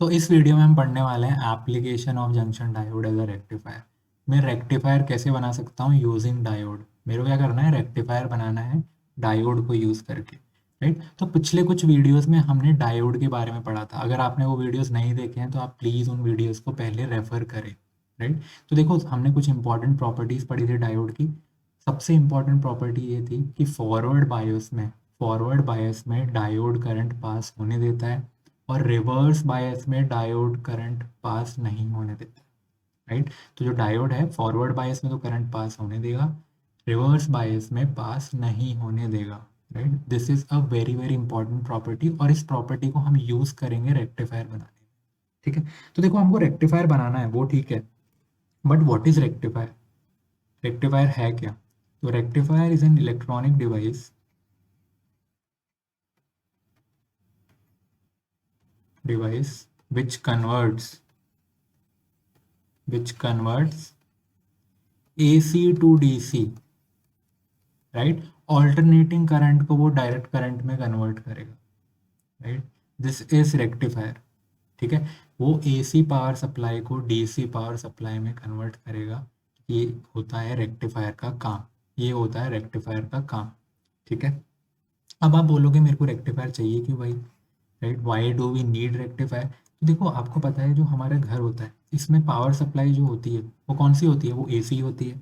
तो इस वीडियो में हम पढ़ने वाले हैं application of junction diode as a rectifier. मैं रेक्टिफायर कैसे बना सकता हूँ यूजिंग डायोड। मेरे को क्या करना है, रेक्टिफायर बनाना है डायोड को यूज़ करके। राइट, तो पिछले कुछ वीडियोस में हमने डायोड के बारे में पढ़ा था। अगर आपने वो वीडियोस नहीं देखे हैं तो आप प्लीज़ उन वीडियोस को पहले रेफर करें। राइट, तो देखो हमने कुछ इंपॉर्टेंट प्रॉपर्टीज़ पढ़ी थी डायोड की। सबसे इम्पॉर्टेंट प्रॉपर्टी ये थी कि फॉरवर्ड बायस में डायोड करंट पास होने देता है और रिवर्स बायस में डायोड करंट पास नहीं होने देता। राइट, तो जो डायोड है फॉरवर्ड बायस में तो करंट पास होने देगा, रिवर्स बायस में पास नहीं होने देगा। Right, this is a very very important property और इस प्रॉपर्टी को हम यूज करेंगे रेक्टिफायर बनाने में। ठीक है, तो देखो हमको रेक्टिफायर बनाना है वो ठीक है, but what is rectifier? Rectifier है क्या? तो rectifier is an electronic device which converts AC to DC। Right, alternating current को वो डायरेक्ट करंट में कन्वर्ट करेगा। Right, this is rectifier. ठीक है, वो AC पावर सप्लाई को DC पावर सप्लाई में कन्वर्ट करेगा। ये होता है रेक्टिफायर का काम। ये होता है रेक्टिफायर का काम। ठीक है, अब आप बोलोगे मेरे को रेक्टिफायर चाहिए क्यों भाई? Right, why do we need rectifier? तो देखो आपको पता है जो हमारा घर होता है इसमें पावर सप्लाई जो होती है वो कौन सी होती है? वो AC होती है।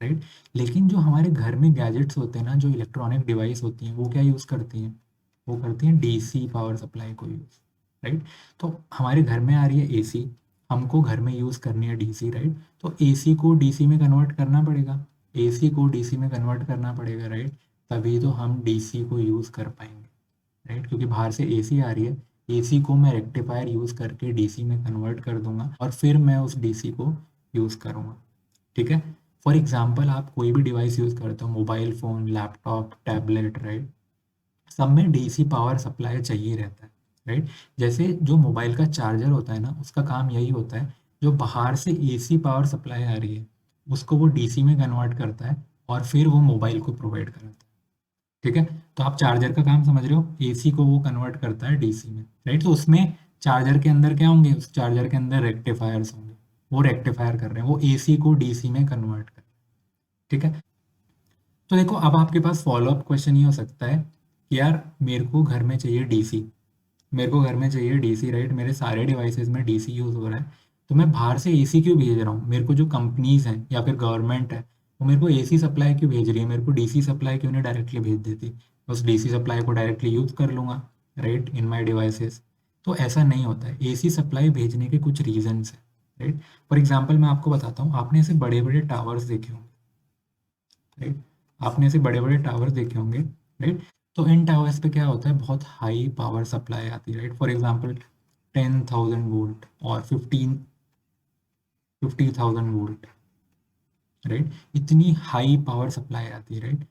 राइट, लेकिन जो हमारे घर में गैजेट्स होते हैं ना, जो इलेक्ट्रॉनिक डिवाइस होती हैं, वो क्या यूज़ करती हैं? वो करती हैं DC पावर सप्लाई को यूज़। राइट, तो हमारे घर में आ रही है AC, हमको घर में यूज़ करनी है DC। राइट, तो AC को DC में कन्वर्ट करना पड़ेगा, AC को DC में कन्वर्ट करना पड़ेगा। राइट, तभी तो हम DC को यूज़ कर पाएंगे। राइट, क्योंकि बाहर से AC आ रही है, AC को मैं रेक्टिफायर यूज़ करके DC में कन्वर्ट कर दूंगा और फिर मैं उस DC को यूज़ करूँगा। ठीक है, फॉर एग्जाम्पल आप कोई भी डिवाइस यूज़ करते हो, mobile phone, laptop, tablet. Right, सब में DC पावर सप्लाई चाहिए रहता है। राइट, जैसे जो मोबाइल का चार्जर होता है ना, उसका काम यही होता है, जो बाहर से AC पावर सप्लाई आ रही है उसको वो DC में कन्वर्ट करता है और फिर वो मोबाइल को प्रोवाइड करता है। ठीक है, तो आप चार्जर का काम समझ रहे हो, AC को वो कन्वर्ट करता है DC में। राइट, तो उसमें चार्जर के अंदर क्या होंगे? उस चार्जर के अंदर रेक्टिफायर्स होंगे, वो रेक्टिफायर कर रहे हैं, वो AC को DC में कन्वर्ट कर। ठीक है, तो देखो अब आपके पास फॉलो अप क्वेश्चन ये हो सकता है कि यार मेरे को घर में चाहिए DC, मेरे को घर में चाहिए DC। राइट, मेरे सारे डिवाइसेस में DC यूज़ हो रहा है, तो मैं बाहर से AC क्यों भेज रहा हूँ? मेरे को जो कंपनीज हैं या फिर गवर्नमेंट है वो मेरे को AC सप्लाई क्यों भेज रही है? मेरे को DC सप्लाई क्यों नहीं डायरेक्टली भेज देती? उस DC सप्लाई को डायरेक्टली यूज़ कर लूँगा। राइट, इन माई डिवाइसेस। तो ऐसा नहीं होता है, AC सप्लाई भेजने के कुछ रीजंस हैं। राइट, फॉर एग्जाम्पल मैं आपको बताता हूँ, आपने ऐसे बड़े बड़े टावर्स देखे होंगे। राइट, आपने ऐसे बड़े बड़े टावर्स देखे होंगे। राइट, तो इन टावर्स पे क्या होता है, बहुत हाई पावर सप्लाई आती है। राइट, फॉर एग्जांपल 10,000 वोल्ट और 50,000 वोल्ट। राइट, इतनी हाई पावर सप्लाई आती है। राइट,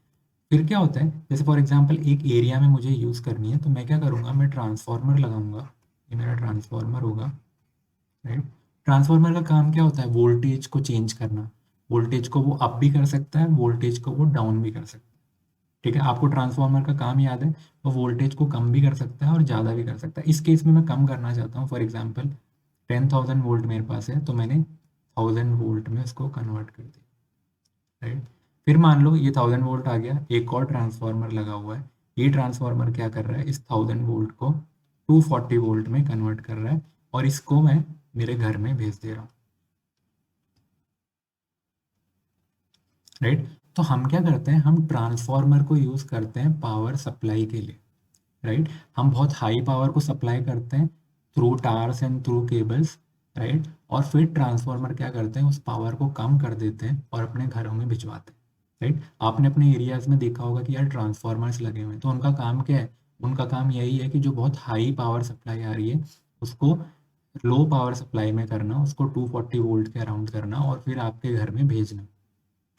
फिर क्या होता है, जैसे फॉर एग्जांपल एक एरिया में मुझे यूज़ करनी है, तो मैं क्या करूँगा, मैं ट्रांसफार्मर लगाऊंगा। ये मेरा ट्रांसफार्मर होगा। राइट, ट्रांसफार्मर का काम क्या होता है? वोल्टेज को चेंज करना। वोल्टेज को वो अप भी कर सकता है, वोल्टेज को वो डाउन भी कर सकता है। ठीक है, आपको ट्रांसफार्मर का काम याद है, वो वोल्टेज को कम भी कर सकता है और ज़्यादा भी कर सकता है। इस केस में मैं कम करना चाहता हूँ, फॉर एग्जांपल 10,000 वोल्ट मेरे पास है, तो मैंने 1000 वोल्ट में उसको कन्वर्ट कर दिया। राइट, फिर मान लो ये 1000 वोल्ट आ गया, एक और ट्रांसफार्मर लगा हुआ है। ये ट्रांसफार्मर क्या कर रहा है, इस 1000 वोल्ट को 240 वोल्ट में कन्वर्ट कर रहा है और इसको मैं मेरे घर में भेज दे रहा हूँ। राइट, तो हम क्या करते हैं, हम ट्रांसफार्मर को यूज़ करते हैं पावर सप्लाई के लिए। राइट, हम बहुत हाई पावर को सप्लाई करते हैं through towers and through cables. Right, और फिर ट्रांसफार्मर क्या करते हैं, उस पावर को कम कर देते हैं और अपने घरों में भिजवाते हैं। राइट, आपने अपने एरियाज में देखा होगा कि यार ट्रांसफार्मर्स लगे हुए हैं, तो उनका काम क्या है? उनका काम यही है कि जो बहुत हाई पावर सप्लाई आ रही है उसको लो पावर सप्लाई में करना, उसको 240 वोल्ट के अराउंड करना और फिर आपके घर में भेजना,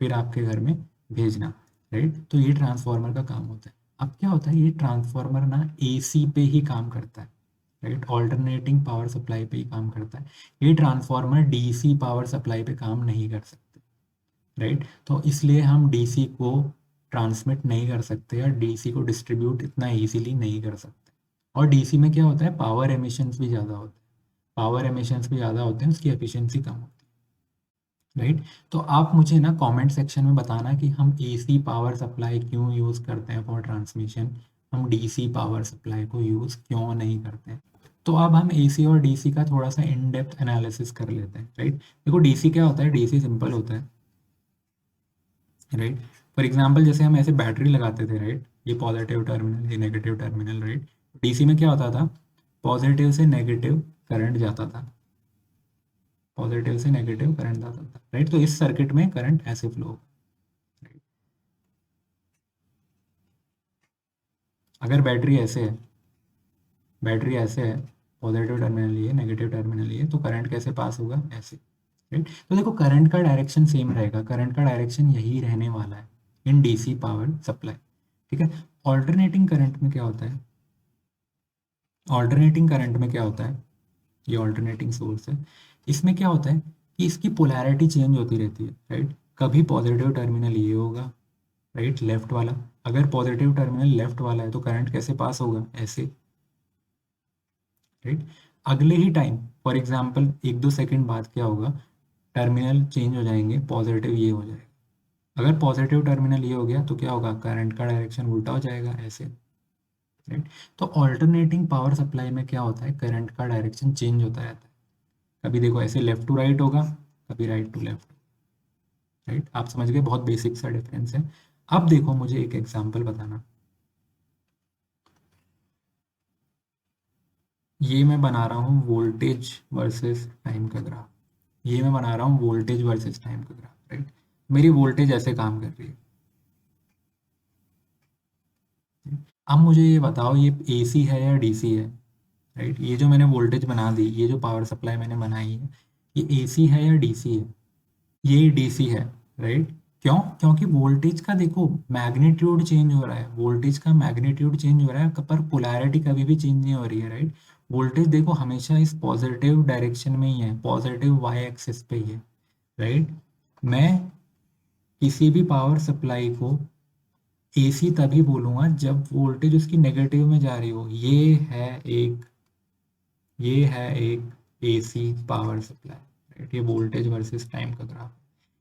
फिर आपके घर में भेजना। राइट, तो ये ट्रांसफार्मर का काम होता है। अब क्या होता है, ये ट्रांसफार्मर ना AC पे ही काम करता है। राइट, ऑल्टरनेटिंग पावर सप्लाई पे ही काम करता है। ये ट्रांसफार्मर DC पावर सप्लाई पे काम नहीं कर सकते। राइट, तो इसलिए हम DC को ट्रांसमिट नहीं कर सकते या DC को डिस्ट्रीब्यूट इतना ईजिली नहीं कर सकते। और DC में क्या होता है, पावर एमिशंस भी ज़्यादा होते हैं। पावर एमिशंस भी ज़्यादा होते हैं, उसकी एफिशिएंसी कम होती है, राइट। तो आप मुझे ना कमेंट सेक्शन में बताना कि हम एसी पावर सप्लाई क्यों यूज़ करते हैं फॉर ट्रांसमिशन, हम डीसी पावर सप्लाई को यूज़ क्यों नहीं करते हैं। तो अब हम एसी और डीसी का थोड़ा सा इन डेप्थ एनालिसिस कर लेते हैं, राइट। देखो डीसी क्या होता है, डीसी सिंपल होता है, राइट। फॉर एग्जांपल जैसे हम ऐसे बैटरी लगाते थे, राइट, ये पॉजिटिव टर्मिनल, ये नेगेटिव टर्मिनल, राइट। डीसी में क्या होता था, पॉजिटिव से नेगेटिव करंट जाता था, पॉजिटिव से नेगेटिव करंट जाता था, राइट। तो इस सर्किट में करंट ऐसे फ्लो, राइट। अगर बैटरी ऐसे है, बैटरी ऐसे है, पॉजिटिव टर्मिनल ये, नेगेटिव टर्मिनल ये, तो करंट कैसे पास होगा, ऐसे, राइट। तो देखो करंट का डायरेक्शन सेम रहेगा, करंट का डायरेक्शन यही रहने वाला है इन डीसी पावर सप्लाई, ठीक है। ऑल्टरनेटिंग करंट में क्या होता है, ऑल्टरनेटिंग करंट में क्या होता है, ये ऑल्टरनेटिंग सोर्स है, इसमें क्या होता है कि इसकी पोलैरिटी चेंज होती रहती है, राइट। कभी पॉजिटिव टर्मिनल ये होगा, राइट, लेफ्ट वाला, अगर पॉजिटिव टर्मिनल लेफ्ट वाला है तो करंट कैसे पास होगा, ऐसे, राइट। अगले ही टाइम फॉर एग्जांपल 1-2 सेकंड बाद क्या होगा, टर्मिनल चेंज हो जाएंगे, पॉजिटिव ये हो जाएगा, अगर पॉजिटिव टर्मिनल ये हो गया तो क्या होगा, करंट का डायरेक्शन उल्टा हो जाएगा, ऐसे, राइट। तो ऑल्टरनेटिंग पावर सप्लाई में क्या होता है, करंट का डायरेक्शन चेंज होता रहता है, कभी देखो ऐसे लेफ्ट टू राइट होगा, कभी राइट टू लेफ्ट, राइट। आप समझ गए, बहुत बेसिक सा डिफरेंस है। अब देखो मुझे एक एग्जांपल बताना, ये मैं बना रहा हूँ वोल्टेज वर्सेस टाइम का ग्राफ, ये मैं बना रहा हूँ वोल्टेज वर्सेस टाइम का ग्राफ, राइट। मेरी वोल्टेज ऐसे काम कर रही है। अब मुझे ये बताओ ये एसी है या डीसी है, राइट। ये जो मैंने वोल्टेज बना दी, ये जो पावर सप्लाई मैंने बनाई है, ये एसी है या डीसी है, ये डीसी है, राइट। क्यों, क्योंकि वोल्टेज का देखो मैग्नीट्यूड चेंज हो रहा है, वोल्टेज का मैग्नीट्यूड चेंज हो रहा है, पर पोलैरिटी कभी भी चेंज नहीं हो रही है, राइट। वोल्टेज देखो हमेशा इस पॉजिटिव डायरेक्शन में ही है, पॉजिटिव वाई एक्सिस पे ही है, राइट। मैं किसी भी पावर सप्लाई को एसी तभी बोलूंगा जब वोल्टेज उसकी नेगेटिव में जा रही हो, ये है एक एसी पावर सप्लाई, राइट। ये वोल्टेज वर्सेस टाइम का ग्राफ,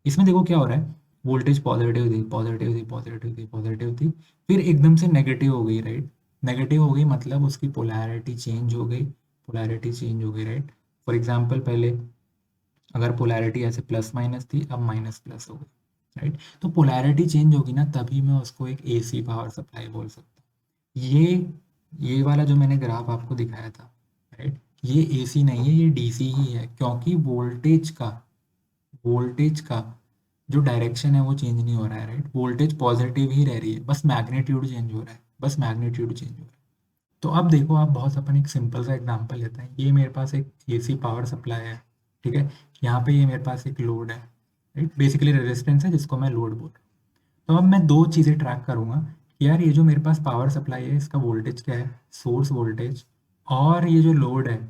इसमें देखो क्या हो रहा है, वोल्टेज पॉजिटिव थी, पॉजिटिव थी, पॉजिटिव थी, पॉजिटिव थी, फिर एकदम से नेगेटिव हो गई, राइट। नेगेटिव हो गई मतलब उसकी पोलैरिटी चेंज हो गई, पोलैरिटी चेंज हो गई, राइट। फॉर एग्जांपल पहले अगर पोलैरिटी ऐसे प्लस माइनस थी, अब माइनस प्लस हो गई, राइट। तो पोलैरिटी चेंज होगी ना, तभी मैं उसको एक एसी पावर सप्लाई बोल सकता हूँ। ये वाला जो मैंने ग्राफ आपको दिखाया था, राइट, ये एसी नहीं है, ये डीसी ही है, क्योंकि वोल्टेज का जो डायरेक्शन है वो चेंज नहीं हो रहा है, राइट। वोल्टेज पॉजिटिव ही रह रही है, बस मैग्नीट्यूड चेंज हो रहा है, बस मैग्नीट्यूड चेंज हो रहा है। तो अब देखो आप, बहुत अपन एक सिंपल सा एग्जांपल लेते हैं, ये मेरे पास एक एसी पावर सप्लाई है, ठीक है। यहाँ पे ये मेरे पास एक लोड है, राइट, बेसिकली रेजिस्टेंस है जिसको मैं लोड बोल रहा हूँ। तो अब मैं दो चीज़ें ट्रैक करूँगा कि यार ये जो मेरे पास पावर सप्लाई है इसका वोल्टेज क्या है, सोर्स वोल्टेज, और ये जो लोड है,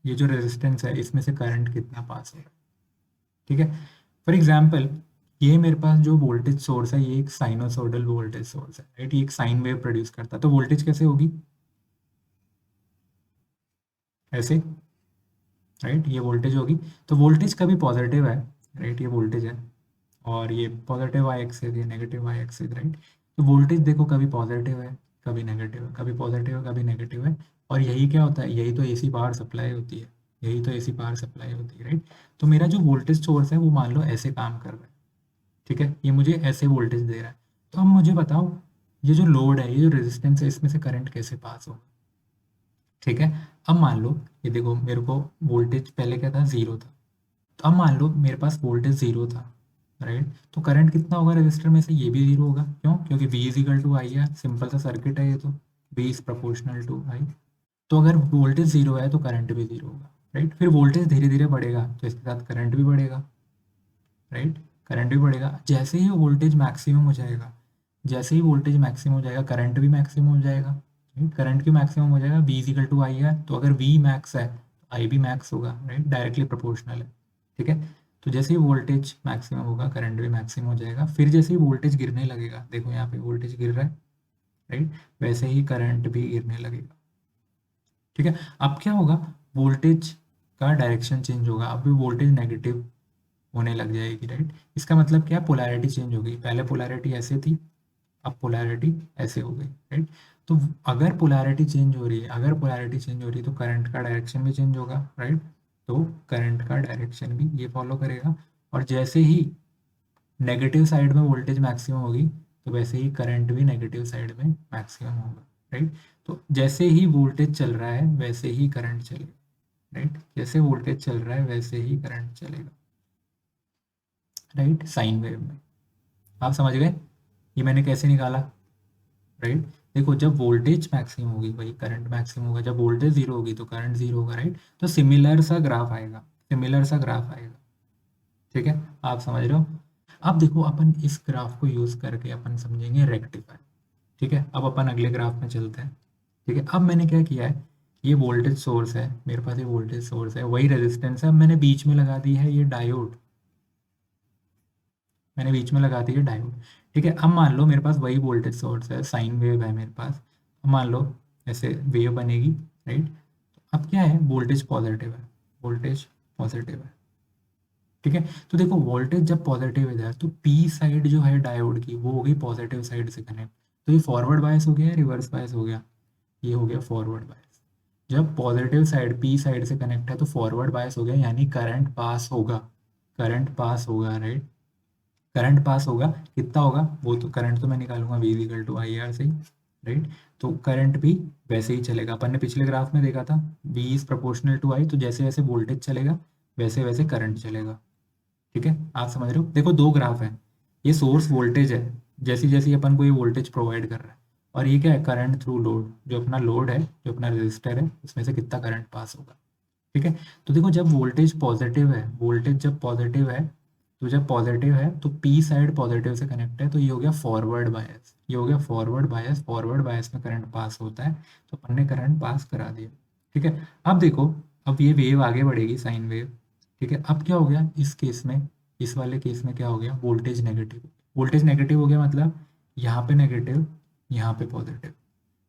ये जो रेजिस्टेंस है, इसमें से करंट कितना पास हो रहा है, ठीक है। फॉर एग्जाम्पल ये मेरे पास जो वोल्टेज सोर्स है, ये एक साइनोसोडल वोल्टेज सोर्स है, राइट, ये एक साइन वेव प्रोड्यूस करता है, तो वोल्टेज कैसे होगी, ऐसे, राइट, ये वोल्टेज होगी। तो वोल्टेज कभी पॉजिटिव है, राइट, ये वोल्टेज है, और ये पॉजिटिव वाई एक्सिस, ये नेगेटिव वाई एक्सिस, राइट। तो वोल्टेज देखो कभी पॉजिटिव है, कभी नेगेटिव है, कभी पॉजिटिव है, कभी नेगेटिव है, और यही क्या होता है, यही तो एसी पावर सप्लाई होती है, यही तो एसी पावर सप्लाई होती है, राइट। तो मेरा जो वोल्टेज सोर्स है वो मान लो ऐसे काम कर रहा है, ठीक है, ये मुझे ऐसे वोल्टेज दे रहा है। तो अब मुझे बताओ ये जो लोड है, ये जो रेजिस्टेंस है, इसमें से करंट कैसे पास होगा, ठीक है। अब मान लो ये देखो मेरे को वोल्टेज पहले क्या था, जीरो था, तो अब मान लो मेरे पास वोल्टेज जीरो था, राइट। तो करंट कितना होगा रजिस्टर में से, ये भी जीरो होगा, क्यों, क्योंकि V इज इक्वल टू आई है, सिंपल सा सर्किट है ये तो, V इज प्रोपोर्शनल टू आई। तो अगर वोल्टेज जीरो है तो करंट भी जीरो होगा, राइट। फिर वोल्टेज धीरे धीरे बढ़ेगा तो इसके साथ करंट भी बढ़ेगा, राइट, करंट भी बढ़ेगा। जैसे ही वोल्टेज मैक्सिमम हो जाएगा, जैसे ही वोल्टेज मैक्सिमम हो जाएगा, करंट भी मैक्सिमम हो जाएगा, राइट, करंट भी मैक्सिमम हो जाएगा, V इज इक्वल टू आई है, तो अगर V मैक्स है तो आई भी मैक्स होगा, राइट, डायरेक्टली प्रोपोर्शनल है, ठीक है। तो जैसे ही वोल्टेज मैक्सिमम होगा, करंट भी मैक्सिमम हो जाएगा, फिर जैसे ही वोल्टेज गिरने लगेगा, देखो यहाँ पे वोल्टेज गिर रहा है, राइट, वैसे ही करंट भी गिरने लगेगा, ठीक है। अब क्या होगा, वोल्टेज का डायरेक्शन चेंज होगा, अब भी वोल्टेज नेगेटिव होने लग जाएगी, राइट। इसका मतलब क्या, पोलैरिटी चेंज हो गई, पहले पोलैरिटी ऐसे थी, अब पोलैरिटी ऐसे हो गई, राइट। तो अगर पोलैरिटी चेंज हो रही है, अगर पोलैरिटी चेंज हो रही है तो करंट का डायरेक्शन भी चेंज होगा, राइट। तो करंट का डायरेक्शन भी ये फॉलो करेगा, और जैसे ही नेगेटिव साइड में वोल्टेज मैक्सिमम होगी तो वैसे ही करंट भी नेगेटिव साइड में मैक्सिमम होगा, राइट। तो जैसे ही वोल्टेज चल रहा है वैसे ही करंट चलेगा, राइट। जैसे वोल्टेज चल रहा है वैसे ही करंट चलेगा, राइट, साइन वेव में। आप समझ गए ये मैंने कैसे निकाला, राइट। देखो जब वोल्टेज मैक्सिमम होगी वही करंट मैक्सिमम होगा, जब वोल्टेज जीरो होगी तो करंट जीरो होगा, राइट। तो सिमिलर सा ग्राफ आएगा, सिमिलर सा ग्राफ आएगा, ठीक है, आप समझ रहे हो। अब देखो अपन इस ग्राफ को यूज करके अपन समझेंगे रेक्टिफायर, ठीक है। अब अपन अगले ग्राफ में चलते हैं, ठीक है। अब मैंने क्या किया है, ये वोल्टेज सोर्स है मेरे पास, ये वोल्टेज सोर्स है, वही रेजिस्टेंस है, अब मैंने बीच में लगा दी है ये डायोड, मैंने बीच में लगा दी है डायोड, ठीक है। अब मान लो मेरे पास वही वोल्टेज सोर्स है, साइन वेव है मेरे पास, अब मान लो ऐसे वेव बनेगी, राइट। अब क्या है, वोल्टेज पॉजिटिव है, वोल्टेज पॉजिटिव है, ठीक है। तो देखो वोल्टेज जब पॉजिटिव है इधर, तो पी साइड जो है डायोड की वो होगी पॉजिटिव साइड से कनेक्ट, तो ये फॉरवर्ड बायस हो गया, रिवर्स बायस हो गया, ये हो गया फॉरवर्ड बायस। जब पॉजिटिव साइड पी साइड से कनेक्ट है तो फॉरवर्ड बायस हो गया, यानी करंट पास होगा, करंट पास होगा, राइट। करंट पास होगा, कितना होगा वो तो करंट तो मैं निकालूंगा V equal to I R से ही, राइट। तो करंट भी वैसे ही चलेगा, अपन ने पिछले ग्राफ में देखा था V इज प्रोपोर्शनल टू आई, तो जैसे जैसे वोल्टेज चलेगा वैसे वैसे करंट चलेगा, ठीक है, आप समझ रहे हो। देखो दो ग्राफ है, ये सोर्स वोल्टेज है, जैसी जैसी अपन को ये वोल्टेज प्रोवाइड कर रहा है, और ये क्या है, करंट थ्रू लोड, जो अपना लोड है, जो अपना रजिस्टर है उसमें से कितना करंट पास होगा, ठीक है। तो देखो जब वोल्टेज पॉजिटिव है, वोल्टेज जब पॉजिटिव है, तो जब पॉजिटिव है तो पी साइड पॉजिटिव से कनेक्ट है, तो ये हो गया फॉरवर्ड बायस, ये हो गया फॉरवर्ड बायस, फॉरवर्ड बायस में करंट पास होता है, तो अपन ने करंट पास करा दिया, ठीक है। अब देखो, अब ये वेव आगे बढ़ेगी, साइन वेव, ठीक है। अब क्या हो गया इस केस में, इस वाले केस में क्या हो गया, वोल्टेज नेगेटिव, वोल्टेज नेगेटिव हो गया, मतलब यहाँ पे नेगेटिव, यहाँ पे पॉजिटिव,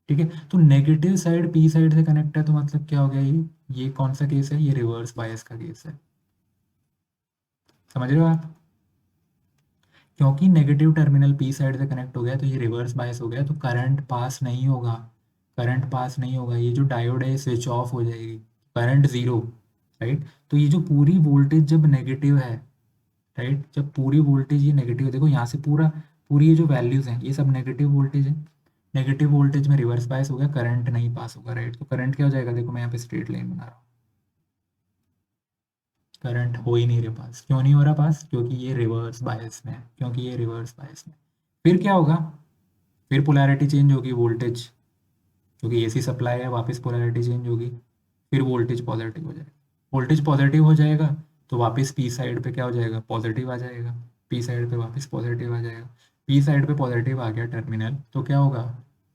ठीक है। तो नेगेटिव साइड पी साइड से कनेक्ट है, तो मतलब क्या हो गया, ये कौन सा केस है, ये रिवर्स बायस का केस है, समझ रहे हो आप। क्योंकि नेगेटिव टर्मिनल पी साइड से कनेक्ट हो गया तो ये रिवर्स बायस हो गया, तो करंट पास नहीं होगा, करंट पास नहीं होगा, ये जो डायोड है स्विच ऑफ हो जाएगी, करंट जीरो, राइट। तो ये जो पूरी वोल्टेज जब नेगेटिव है, राइट, जब पूरी वोल्टेज ये नेगेटिव है, देखो यहाँ से पूरा, पूरी ये जो वैल्यूज हैं ये सब नेगेटिव वोल्टेज है, नेगेटिव वोल्टेज में रिवर्स बायस हो गया, करंट नहीं पास होगा, राइट। तो करंट क्या हो जाएगा, देखो मैं यहाँ पे स्ट्रेट लाइन बना रहा हूँ, करंट हो ही नहीं रहा पास, क्यों नहीं हो रहा पास, क्योंकि ये रिवर्स बायस में है, क्योंकि ये रिवर्स बायस में। फिर क्या होगा, फिर पोलैरिटी चेंज होगी, वोल्टेज, क्योंकि एसी सप्लाई है वापस पोलैरिटी चेंज होगी, फिर वोल्टेज पॉजिटिव हो जाएगा, वोल्टेज पॉजिटिव हो जाएगा तो वापस पी साइड पे क्या हो जाएगा, पॉजिटिव आ जाएगा, पी साइड पे वापस पॉजिटिव आ जाएगा, पी साइड पे पॉजिटिव आ गया टर्मिनल, तो क्या होगा,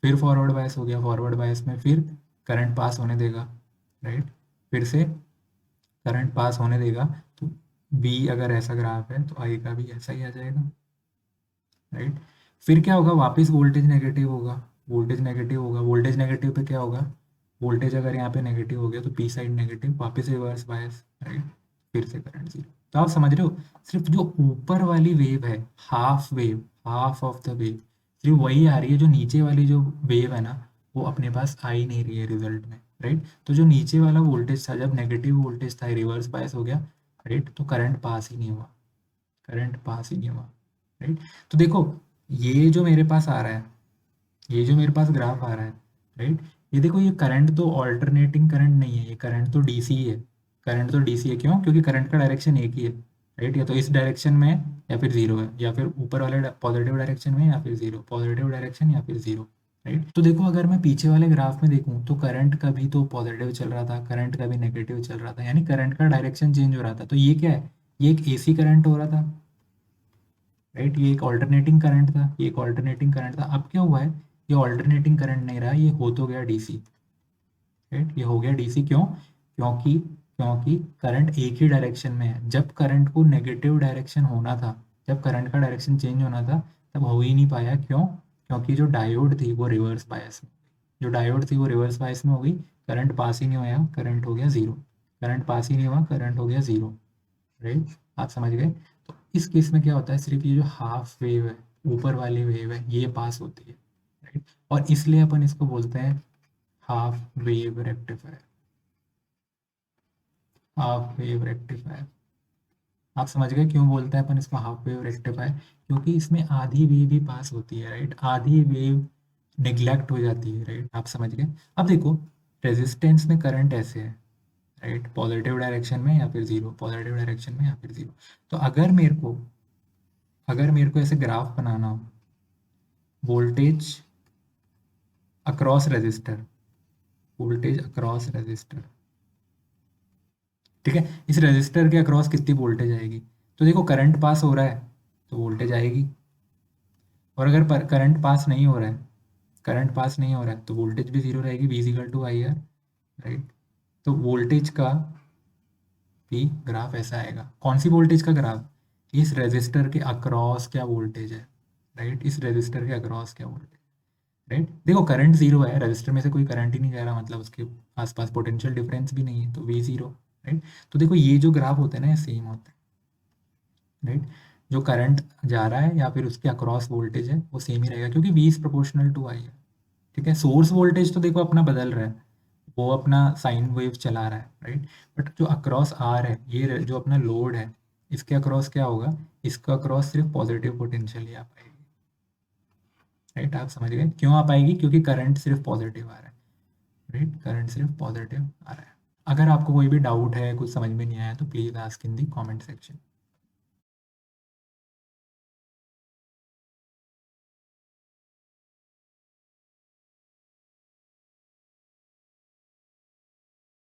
फिर फॉरवर्ड बायस हो गया, फॉरवर्ड बायस में फिर करंट पास होने देगा, राइट, फिर से करंट पास होने देगा, तो बी अगर ऐसा ग्राफ है तो आई का भी ऐसा ही आ जाएगा, राइट। फिर क्या होगा, वापस वोल्टेज नेगेटिव होगा, वोल्टेज नेगेटिव होगा, वोल्टेज नेगेटिव पे क्या होगा, वोल्टेज अगर यहाँ पे नेगेटिव हो गया तो पी साइड नेगेटिव, वापस रिवर्स बायस, राइट, फिर से करंट जीरो। तो आप समझ रहे हो, सिर्फ जो ऊपर वाली वेव है, half wave, half of the wave, सिर्फ वही आ रही है, जो नीचे वाली जो वेव है ना वो अपने पास आ ही नहीं रही है रिजल्ट में, राइट। तो जो नीचे वाला वोल्टेज था, जब नेगेटिव वोल्टेज था, रिवर्स बायस हो गया, राइट, तो करंट पास ही नहीं हुआ, करंट पास ही नहीं हुआ, राइट। तो देखो ये जो मेरे पास आ रहा है, ये जो मेरे पास ग्राफ आ रहा है, राइट, ये देखो ये करंट तो ऑल्टरनेटिंग करंट नहीं है, ये करंट तो डीसी ही है, करंट तो डीसी है, क्यों, क्योंकि करंट का डायरेक्शन एक ही है, राइट, या तो इस डायरेक्शन में या फिर जीरो है, या फिर ऊपर वाले पॉजिटिव डायरेक्शन में या फिर जीरो, पॉजिटिव डायरेक्शन या फिर जीरो, राइट। तो देखो अगर मैं पीछे वाले ग्राफ में देखूं तो करंट का भी तो पॉजिटिव चल रहा था, करंट का भी नेगेटिव चल रहा था, यानी करंट का डायरेक्शन चेंज हो रहा था, तो ये क्या है, ये एक एसी करंट हो रहा था, राइट, ये एक ऑल्टरनेटिंग करंट था, ये एक ऑल्टरनेटिंग करंट था। अब क्या हुआ है, ये ऑल्टरनेटिंग करंट नहीं रहा, ये हो तो गया डीसी, राइट, ये हो गया डीसी, क्यों, क्योंकि क्योंकि करंट एक ही डायरेक्शन में है, जब करंट को नेगेटिव डायरेक्शन होना था, जब करंट का डायरेक्शन चेंज होना था तब हो ही नहीं पाया, क्यों, क्योंकि जो डायोड थी वो रिवर्स बायस में, जो डायोड थी वो रिवर्स बायस में हो गई, करंट पास ही नहीं होया, करंट हो गया जीरो, करंट पास ही नहीं हुआ, करंट हो गया 0, राइट। आप समझ गए। तो इस केस में क्या होता है, सिर्फ ये जो हाफ वेव है, ऊपर वाली वेव है, ये पास होती है, राइट। और इसलिए अपन इसको बोलते हैं half wave rectifier, half wave rectifier. आप समझ गए क्यों बोलते हैं अपन इसको हाफ वेव रेक्टिफायर, क्योंकि इसमें आधी वेव भी पास होती है, राइट। आधी वेव निग्लेक्ट हो जाती है, राइट। आप समझ गए। अब देखो, रेजिस्टेंस में करंट ऐसे है, राइट, पॉजिटिव डायरेक्शन में या फिर जीरो, पॉजिटिव डायरेक्शन में या फिर जीरो। तो अगर मेरे को ऐसे ग्राफ बनाना हो, voltage across resistor, voltage across resistor, ठीक है, इस रेजिस्टर के अक्रॉस कितनी वोल्टेज आएगी, तो देखो करंट पास हो रहा है तो वोल्टेज आएगी, और अगर करंट पास नहीं हो रहा है, करंट पास नहीं हो रहा है तो वोल्टेज भी जीरो रहेगी, V equal to I R, right. तो वोल्टेज का भी ग्राफ ऐसा आएगा। कौन सी वोल्टेज का ग्राफ, इस रेजिस्टर के अक्रॉस क्या वोल्टेज है, राइट, इस रेजिस्टर के अक्रॉस क्या वोल्टेज, राइट। देखो करंट जीरो है, रजिस्टर में से कोई करंट ही नहीं जा रहा, मतलब उसके आसपास पोटेंशियल डिफरेंस भी नहीं है, तो वी जीरो, राइट। तो देखो ये जो ग्राफ होते हैं ना, ये सेम होते हैं, राइट। जो करंट जा रहा है या फिर उसके अक्रॉस वोल्टेज है वो सेम ही रहेगा, क्योंकि वी इज प्रोपोर्शनल टू आई है, ठीक है। सोर्स वोल्टेज तो देखो अपना बदल रहा है, वो अपना साइन वेव चला रहा है, राइट। बट जो अक्रॉस आर है, ये जो अपना लोड है, इसके अक्रॉस क्या होगा, इसका अक्रॉस सिर्फ पॉजिटिव पोटेंशियल ही आ पाएगी, राइट। आप समझ गए क्यों आ पाएगी, क्योंकि करंट सिर्फ पॉजिटिव आ रहा है, राइट, करंट सिर्फ पॉजिटिव आ रहा है। अगर आपको कोई भी डाउट है, कुछ समझ में नहीं आया, तो please ask in the comment section.